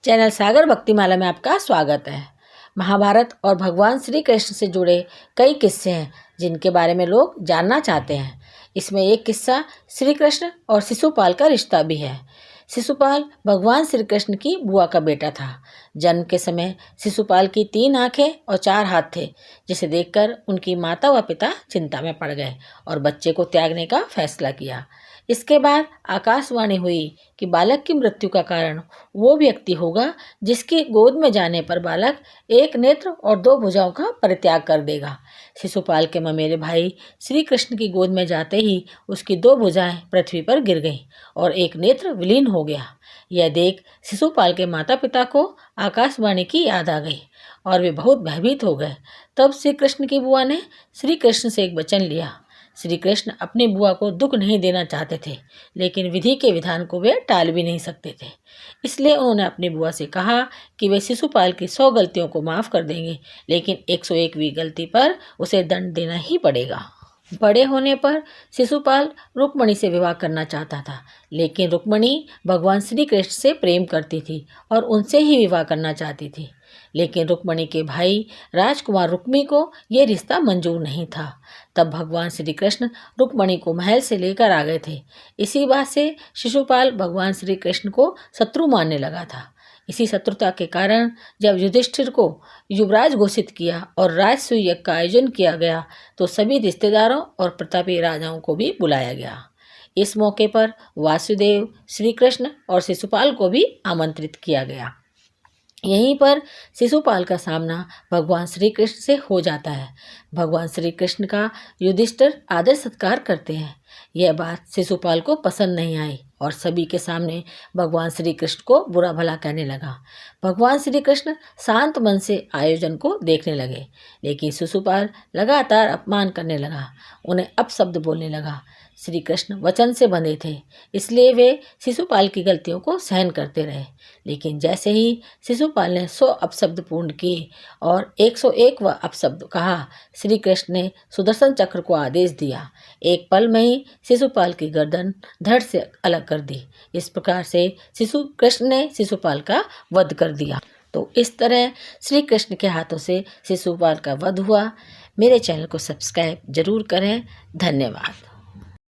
Channel सागर भक्तिमाला में आपका स्वागत है। महाभारत और भगवान श्री कृष्ण से जुड़े कई किस्से हैं जिनके बारे में लोग जानना चाहते हैं। इसमें एक किस्सा श्री कृष्ण और शिशुपाल का रिश्ता भी है। शिशुपाल भगवान श्री कृष्ण की बुआ का बेटा था। जन्म के समय शिशुपाल की 3 आंखें और 4 हाथ थे, जिसे देखकर उनकी माता व पिता चिंता में पड़ गए और बच्चे को त्यागने का फैसला किया। इसके बाद आकाशवाणी हुई कि बालक की मृत्यु का कारण वो व्यक्ति होगा जिसकी गोद में जाने पर बालक 1 नेत्र और 2 भुजाओं का परित्याग कर देगा। शिशुपाल के ममेरे भाई श्री कृष्ण की गोद में जाते ही उसकी 2 भुजाएं पृथ्वी पर गिर गईं और 1 नेत्र विलीन हो गया। यह देख शिशुपाल के माता पिता को आकाशवाणी की याद आ गई और वे बहुत भयभीत हो गए। तब श्री कृष्ण की बुआ ने श्री कृष्ण से एक वचन लिया। श्री कृष्ण अपनी बुआ को दुख नहीं देना चाहते थे, लेकिन विधि के विधान को वे टाल भी नहीं सकते थे। इसलिए उन्होंने अपनी बुआ से कहा कि वे शिशुपाल की 100 गलतियों को माफ़ कर देंगे, लेकिन 101वीं गलती पर उसे दंड देना ही पड़ेगा। बड़े होने पर शिशुपाल रुक्मणी से विवाह करना चाहता था, लेकिन रुक्मणी भगवान श्री कृष्ण से प्रेम करती थी और उनसे ही विवाह करना चाहती थी। लेकिन रुक्मणी के भाई राजकुमार रुक्मी को यह रिश्ता मंजूर नहीं था। तब भगवान श्री कृष्ण रुक्मणी को महल से लेकर आ गए थे। इसी बात से शिशुपाल भगवान श्री कृष्ण को शत्रु मानने लगा था। इसी शत्रुता के कारण जब युधिष्ठिर को युवराज घोषित किया और राजसूय यज्ञ का आयोजन किया गया, तो सभी रिश्तेदारों और प्रतापी राजाओं को भी बुलाया गया। इस मौके पर वासुदेव, श्री कृष्ण और शिशुपाल को भी आमंत्रित किया गया। यहीं पर शिशुपाल का सामना भगवान श्री कृष्ण से हो जाता है। भगवान श्री कृष्ण का युधिष्ठिर आदर सत्कार करते हैं। यह बात शिशुपाल को पसंद नहीं आई और सभी के सामने भगवान श्री कृष्ण को बुरा भला कहने लगा। भगवान श्री कृष्ण शांत मन से आयोजन को देखने लगे, लेकिन शिशुपाल लगातार अपमान करने लगा, उन्हें अपशब्द बोलने लगा। श्री कृष्ण वचन से बंधे थे, इसलिए वे शिशुपाल की गलतियों को सहन करते रहे। लेकिन जैसे ही शिशुपाल ने 100 अपशब्द पूर्ण किए और 101वां अपशब्द कहा, श्री कृष्ण ने सुदर्शन चक्र को आदेश दिया। एक पल में ही शिशुपाल की गर्दन धड़ से अलग कर दी। इस प्रकार से कृष्ण ने शिशुपाल का वध कर दिया। तो इस तरह श्री कृष्ण के हाथों से शिशुपाल का वध हुआ। मेरे चैनल को सब्सक्राइब जरूर करें। धन्यवाद।